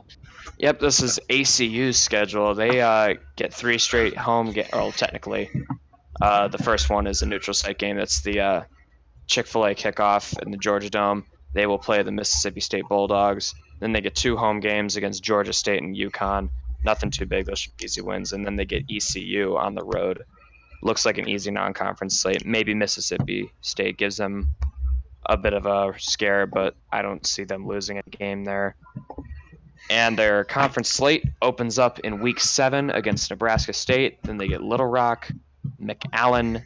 Yep, this is ACU's schedule. They get 3 straight home games. Well, technically, the first one is a neutral site game. That's the Chick-fil-A kickoff in the Georgia Dome. They will play the Mississippi State Bulldogs. Then they get 2 home games against Georgia State and UConn. Nothing too big. Those should be easy wins. And then they get ECU on the road. Looks like an easy non-conference slate. Maybe Mississippi State gives them a bit of a scare, but I don't see them losing a game there. And their conference slate opens up in week 7 against Nebraska State. Then they get Little Rock, McAllen,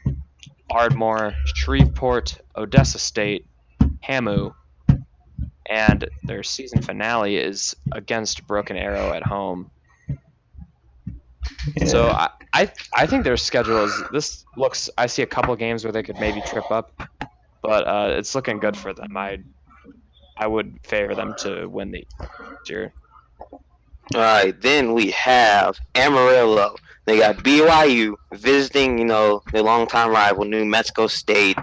Ardmore, Shreveport, Odessa State, Hamu, and their season finale is against Broken Arrow at home. Yeah. So I think their schedule is I see a couple games where they could maybe trip up, but it's looking good for them. I would favor them to win the year. All right, then we have Amarillo. They got BYU visiting, their longtime rival, New Mexico State.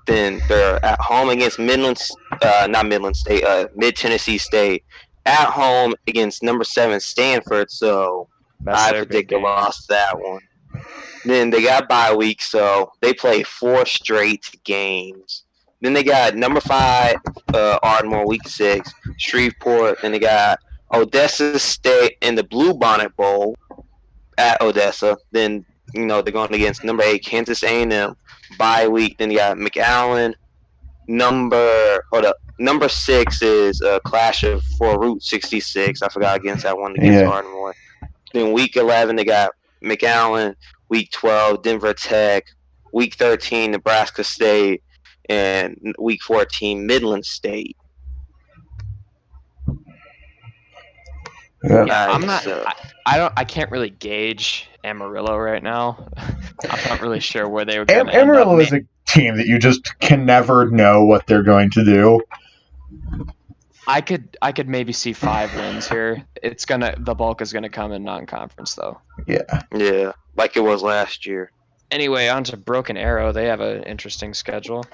Then they're at home against Mid Tennessee State. At home against number 7 Stanford. So I predict a loss to that one. Then they got bye week, so they play 4 straight games. Then they got number 5 Ardmore week 6, Shreveport. Then they got Odessa State in the Blue Bonnet Bowl at Odessa. Then, they're going against number 8, Kansas A&M, bye week. Then you got McAllen. Number 6 is a clash for Route 66. I forgot against that one against Ardmore. Then week 11, they got McAllen. Week 12, Denver Tech. Week 13, Nebraska State, and Week 14, Midland State. Yeah. Yeah, I'm Alright, not. so I can't really gauge Amarillo right now. I'm not really sure where they were going to end up. Amarillo is a team that you just can never know what they're going to do. I could maybe see 5 wins here. The bulk is gonna come in non-conference though. Yeah. yeah, like it was last year. Anyway, on to Broken Arrow. They have an interesting schedule.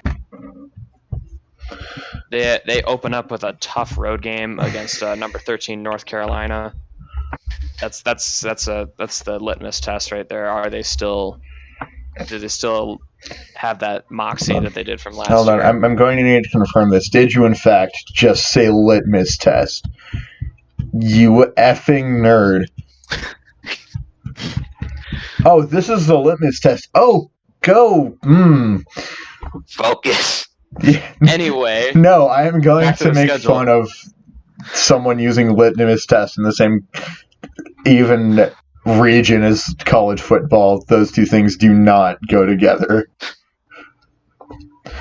They open up with a tough road game against number 13 North Carolina. That's the litmus test right there. Do they still have that moxie that they did from last Hold on, year? I'm going to need to confirm this. Did you, in fact, just say litmus test? You effing nerd. Oh, this is the litmus test. Oh, go. Focus. Yeah. Anyway, No, I am going back to to the make schedule. fun of someone using litmus test in the same even region as college football. Those two things do not go together. All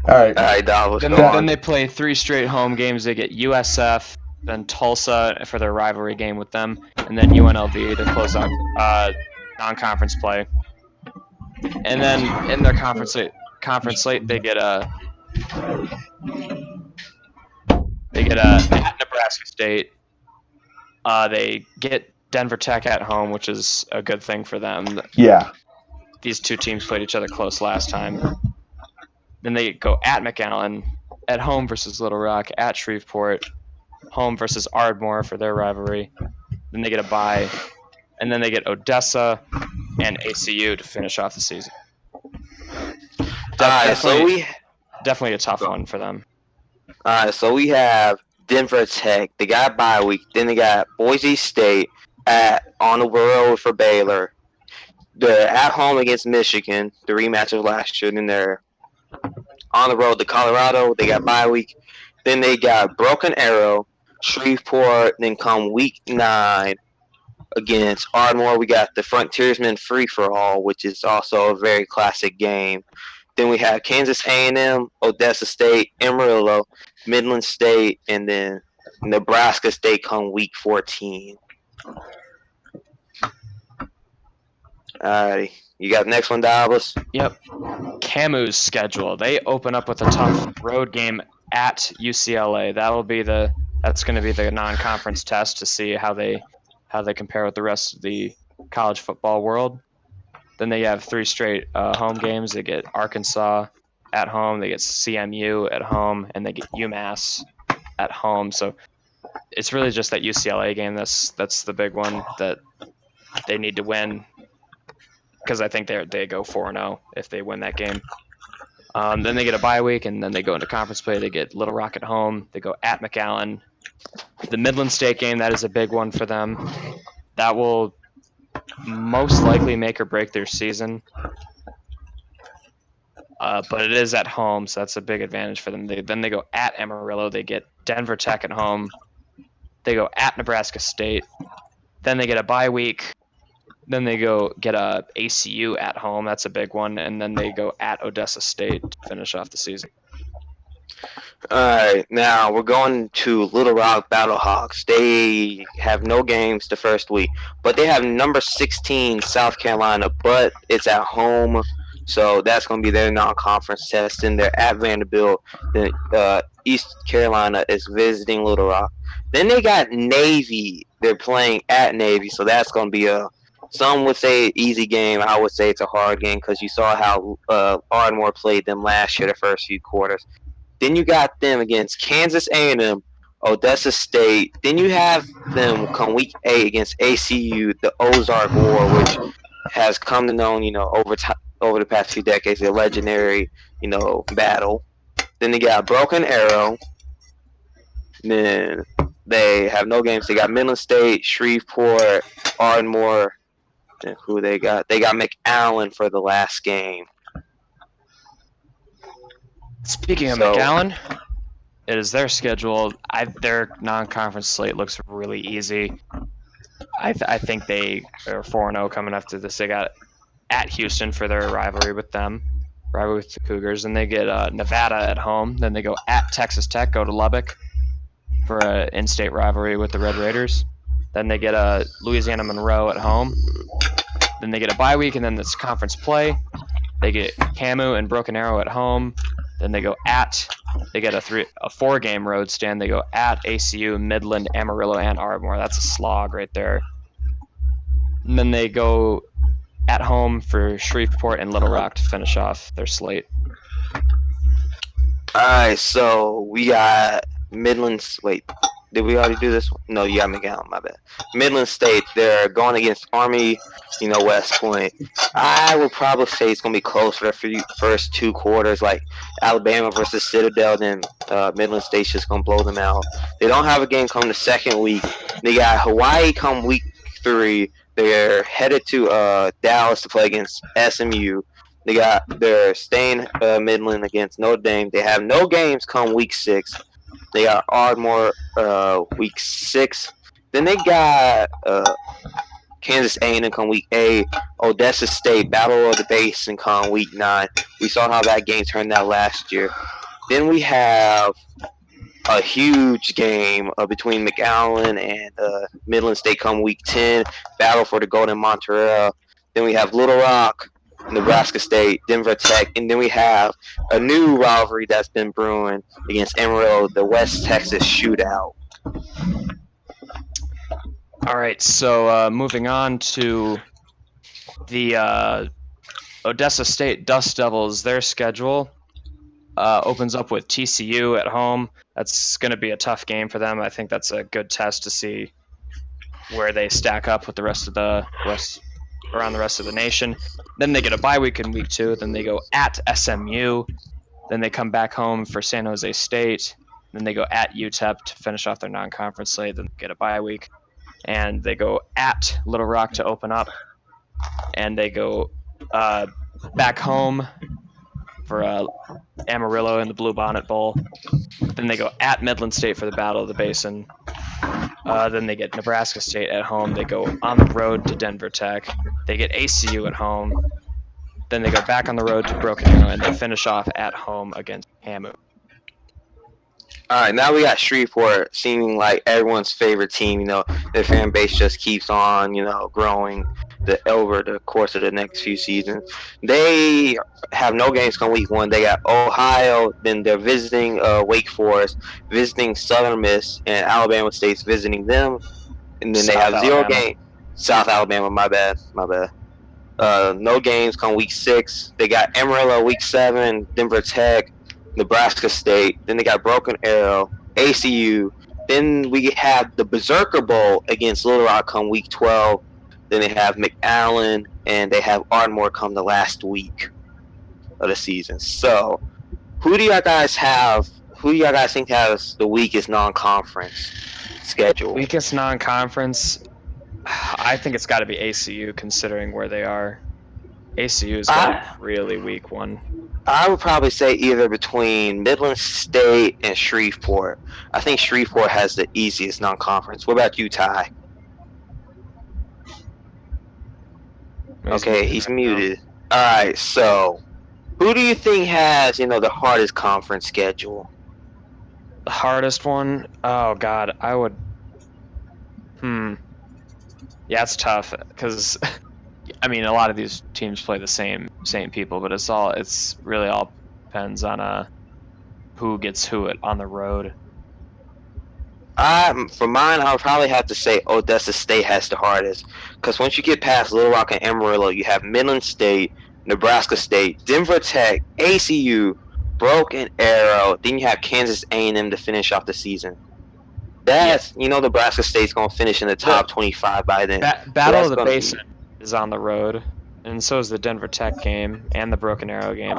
right. Alright, Davos, Then, go then on. they play 3 straight home games. They get USF, then Tulsa for their rivalry game with them, and then UNLV to close out non-conference play. And then in their conference slate, they get at Nebraska State. They get Denver Tech at home, which is a good thing for them. Yeah. These two teams played each other close last time. Then they go at McAllen, at home versus Little Rock, at Shreveport, home versus Ardmore for their rivalry. Then they get a bye, and then they get Odessa and ACU to finish off the season. Alright, so Definitely a tough one for them. Alright, so we have Denver Tech. They got bye week. Then they got Boise State on the road for Baylor. They're at home against Michigan, the rematch of last year. Then they're on the road to Colorado. They got bye week. Then they got Broken Arrow, Shreveport. Then come week 9 against Ardmore. We got the Frontiersmen Free for All, which is also a very classic game. Then we have Kansas A&M, Odessa State, Amarillo, Midland State, and then Nebraska State come week 14. Alrighty. You got the next one, Davos? Yep. Camu's schedule. They open up with a tough road game at UCLA. That's going to be the non-conference test to see how they compare with the rest of the college football world. Then they have 3 straight home games. They get Arkansas at home, they get CMU at home, and they get UMass at home. So it's really just that UCLA game that's the big one that they need to win, because I think they go 4-0 if they win that game. Then they get a bye week, and then they go into conference play. They get Little Rock at home. They go at McAllen. The Midland State game, that is a big one for them. That will most likely make or break their season. But it is at home, so that's a big advantage for them. Then they go at Amarillo. They get Denver Tech at home. They go at Nebraska State. Then they get a bye week. Then they go get a ACU at home. That's a big one. And then they go at Odessa State to finish off the season. Alright, now we're going to Little Rock Battlehawks. They have no games the first week, but they have number 16 South Carolina, but it's at home, so that's going to be their non-conference test. And they're at Vanderbilt. Then East Carolina is visiting Little Rock. Then they got Navy. They're playing at Navy, so that's going to be some would say easy game. I would say it's a hard game because you saw how Ardmore played them last year, the first few quarters. Then you got them against Kansas A&M, Odessa State. Then you have them come week 8 against ACU, the Ozark War, which has come to known, over the past few decades, a legendary, battle. Then they got Broken Arrow. Then they have no games. They got Midland State, Shreveport, Ardmore. And who they got? They got McAllen for the last game. Speaking of McAllen, it is their schedule. Their non-conference slate looks really easy. I think they are 4-0 coming after this. They got at Houston for their rivalry with the Cougars. Then they get Nevada at home. Then they go at Texas Tech, go to Lubbock for an in-state rivalry with the Red Raiders. Then they get Louisiana Monroe at home. Then they get a bye week, and then it's conference play. They get Camu and Broken Arrow at home. Then they get a 4-game road stand. They go at ACU, Midland, Amarillo, and Ardmore. That's a slog right there. And then they go at home for Shreveport and Little Rock to finish off their slate. Alright, so we got Midlands. Wait, did we already do this one? No, you got McAllen, my bad. Midland State, they're going against Army, West Point. I would probably say it's going to be close for the first 2 quarters, like Alabama versus Citadel, then Midland State's just going to blow them out. They don't have a game come the second week. They got Hawaii come week 3. They're headed to Dallas to play against SMU. They're staying Midland against Notre Dame. They have no games come week 6. They got Ardmore week 6. Then they got Kansas A&M come week 8. Odessa State Battle of the Basin come week 9. We saw how that game turned out last year. Then we have a huge game between McAllen and Midland State come week 10. Battle for the Golden Montreal. Then we have Little Rock, Nebraska State, Denver Tech, and then we have a new rivalry that's been brewing against Amarillo, the West Texas Shootout. All right, so moving on to the Odessa State Dust Devils. Their schedule opens up with TCU at home. That's going to be a tough game for them. I think that's a good test to see where they stack up with the rest of the nation. Then they get a bye week in week 2. Then they go at SMU. Then they come back home for San Jose State. Then they go at UTEP to finish off their non-conference slate. Then get a bye week. And they go at Little Rock to open up. And they go back home for Amarillo in the Blue Bonnet Bowl. Then they go at Midland State for the Battle of the Basin. Then they get Nebraska State at home. They go on the road to Denver Tech. They get ACU at home. Then they go back on the road to Broken Arrow, and they finish off at home against Camu. All right, now we got Shreveport, seeming like everyone's favorite team. Their fan base just keeps on, growing over the course of the next few seasons. They have no games come week 1. They got Ohio, then they're visiting Wake Forest, visiting Southern Miss, and Alabama State's visiting them. And then they have 0 games. South Alabama, my bad. No games come week 6. They got Amarillo week 7, Denver Tech, Nebraska State. Then they got Broken Arrow, ACU. Then we have the Berserker Bowl against Little Rock come week 12. Then they have McAllen, and they have Ardmore come the last week of the season. So, who do y'all guys think has the weakest non-conference schedule? Weakest non-conference? I think it's got to be ACU, considering where they are. ACU's got a really weak one. I would probably say either between Midland State and Shreveport. I think Shreveport has the easiest non-conference. What about you, Ty? Okay, he's muted. Alright, so who do you think has, the hardest conference schedule? The hardest one? Oh, God. I would... Yeah, it's tough, because... I mean, a lot of these teams play the same people, but it's really all depends on who gets who on the road. For mine, I would probably have to say Odessa State has the hardest, because once you get past Little Rock and Amarillo, you have Midland State, Nebraska State, Denver Tech, ACU, Broken Arrow. Then you have Kansas A&M to finish off the season. That's Nebraska State's gonna finish in the top 25 by then. Battle of the Basin is on the road, and so is the Denver Tech game and the Broken Arrow game.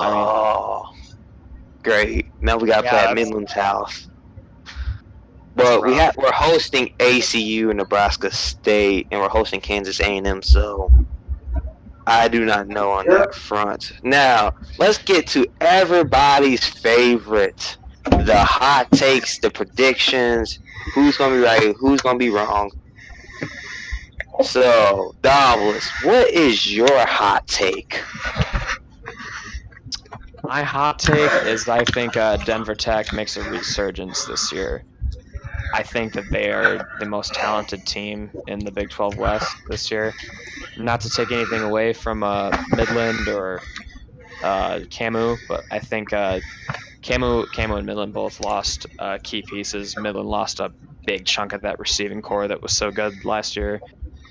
Great! Now we gotta play at Midland's house. But we're hosting ACU and Nebraska State, and we're hosting Kansas A&M. So I do not know on that front. Now let's get to everybody's favorite: the hot takes, the predictions. Who's gonna be right? Who's gonna be wrong? So, Douglas, what is your hot take? My hot take is I think Denver Tech makes a resurgence this year. I think that they are the most talented team in the Big 12 West this year. Not to take anything away from Midland or Camu, but I think Camu and Midland both lost key pieces. Midland lost a big chunk of that receiving core that was so good last year,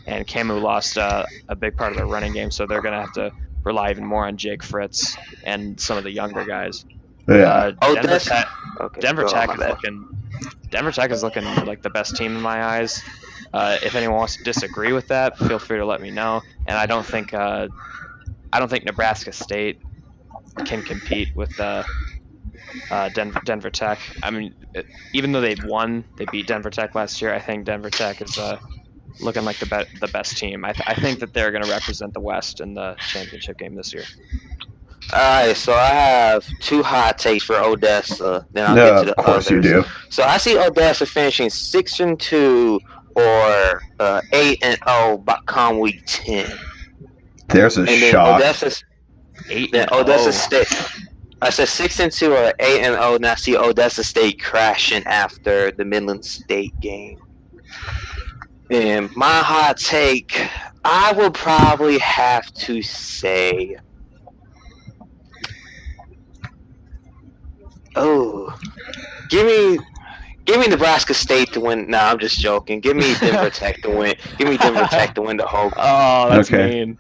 and Camu lost a big part of their running game, so they're going to have to rely even more on Jake Fritz and some of the younger guys. Yeah. Denver Tech, Okay, Denver go on, Tech my is bad. looking like the best team in my eyes. If anyone wants to disagree with that, feel free to let me know. And I don't think Nebraska State can compete with Denver Tech. I mean, even though they beat Denver Tech last year. I think Denver Tech is looking like the best team. I think that they're going to represent the West in the championship game this year. Alright, so I have two hot takes for Odessa, then I'll get No, to of the course you others. do. So I see Odessa finishing 6-2 or 8-0 by come week 10. There's a And then shock. Odessa 8-0. State. I said 6-2 or 8-0, and I see Odessa State crashing after the Midland State game. And my hot take, I would probably have to say, give me Nebraska State to win. No, I'm just joking. Give me Denver Tech to win. Give me Denver Tech to win the whole. Oh, that's Okay. mean.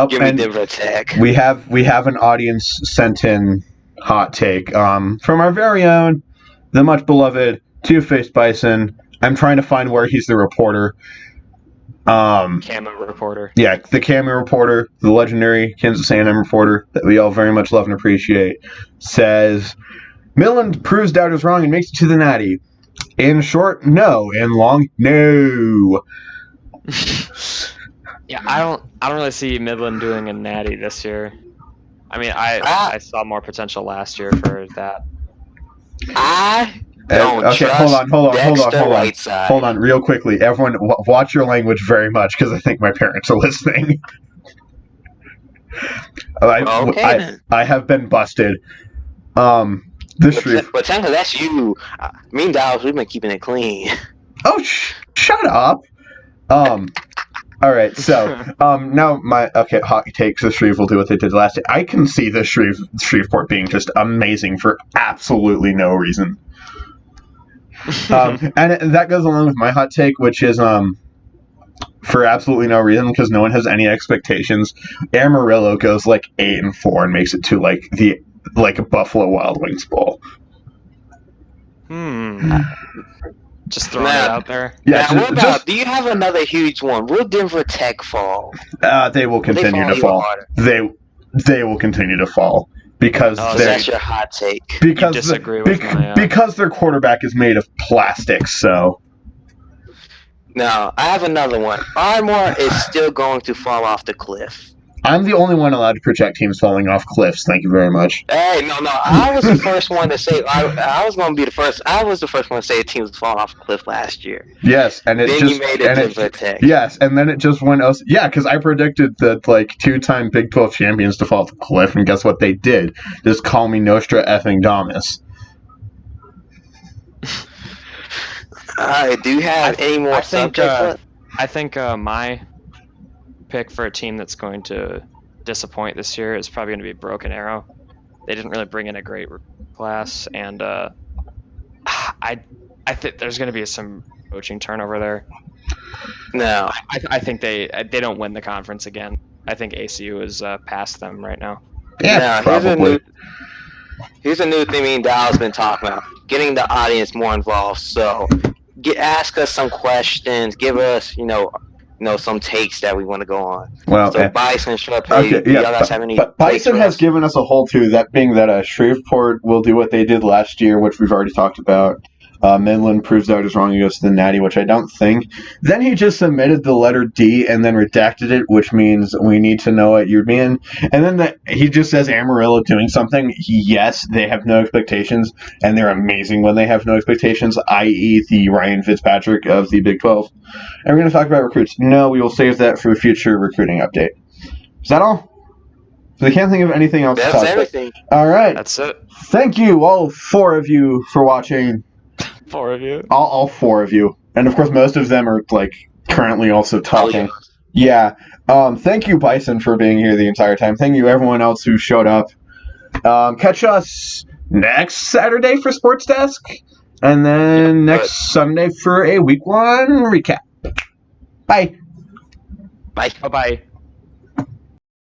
Give me And Denver Tech. we have an audience sent in hot take from our very own, the much beloved Two-Faced Bison. I'm trying to find where he's the reporter. Camo reporter. Yeah, the Cameo reporter, the legendary Kansas A&M reporter that we all very much love and appreciate, says Midland proves doubters wrong and makes it to the Natty. In short, no. In long, no. Yeah, I don't really see Midland doing a natty this year. I mean, I saw more potential last year for that. I don't Okay, trust Dexter Whiteside. Hold on, real quickly. Everyone, watch your language very much because I think my parents are listening. I have been busted. But technically, that's you. Me and Dallas, we've been keeping it clean. Oh, shut up. All right, so now hot takes. The Shreve will do what they did last day. I can see the Shreveport being just amazing for absolutely no reason. And that goes along with my hot take, which is for absolutely no reason because no one has any expectations. Amarillo goes 8-4 and makes it to a Buffalo Wild Wings bowl. Just throwing it out there. Yeah. Now, do you have another huge one? Will Denver Tech fall? They will continue to fall. They will continue to fall because that's your hot take. Because you disagree with because their quarterback is made of plastic. So. Now I have another one. Ardmore is still going to fall off the cliff. I'm the only one allowed to project teams falling off cliffs. Thank you very much. Hey, no. I was the first one to say I was going to be the first. I was the first one to say a team was falling off a cliff last year. Yes, and then you made it Denver Tech. Yes, and then it just went. Yeah, because I predicted that 2-time Big 12 champions to fall off the cliff, and guess what they did? Just call me Nostra effing Damus. Do you have any more subjects? I think my pick for a team that's going to disappoint this year is probably going to be Broken Arrow. They didn't really bring in a great class, and I think there's going to be some coaching turnover there. No, I think they don't win the conference again. I think ACU is past them right now. Yeah, probably. Here's a new thing me and Dal's been talking about: getting the audience more involved. So, ask us some questions, give us some takes that we want to go on. Well, so Bison, Sharpay, okay, y'all guys have any? But Bison has given us a whole too. That being that Shreveport will do what they did last year, which we've already talked about. Midland proves I was wrong. He goes to the Natty, which I don't think. Then he just submitted the letter D and then redacted it, which means we need to know what you mean. And then he just says Amarillo doing something. Yes, they have no expectations, and they're amazing when they have no expectations, i.e. the Ryan Fitzpatrick of the Big 12. And we're going to talk about recruits. No, we will save that for a future recruiting update. Is that all? I can't think of anything else to talk That's everything. about. All right. That's it. Thank you, all 4 of you, for watching. 4 of you. All 4 of you. And, of course, most of them are, currently also talking. Yeah. Thank you, Bison, for being here the entire time. Thank you, everyone else who showed up. Catch us next Saturday for Sports Desk, and then next Sunday for a Week 1 recap. Bye. Bye. Bye-bye.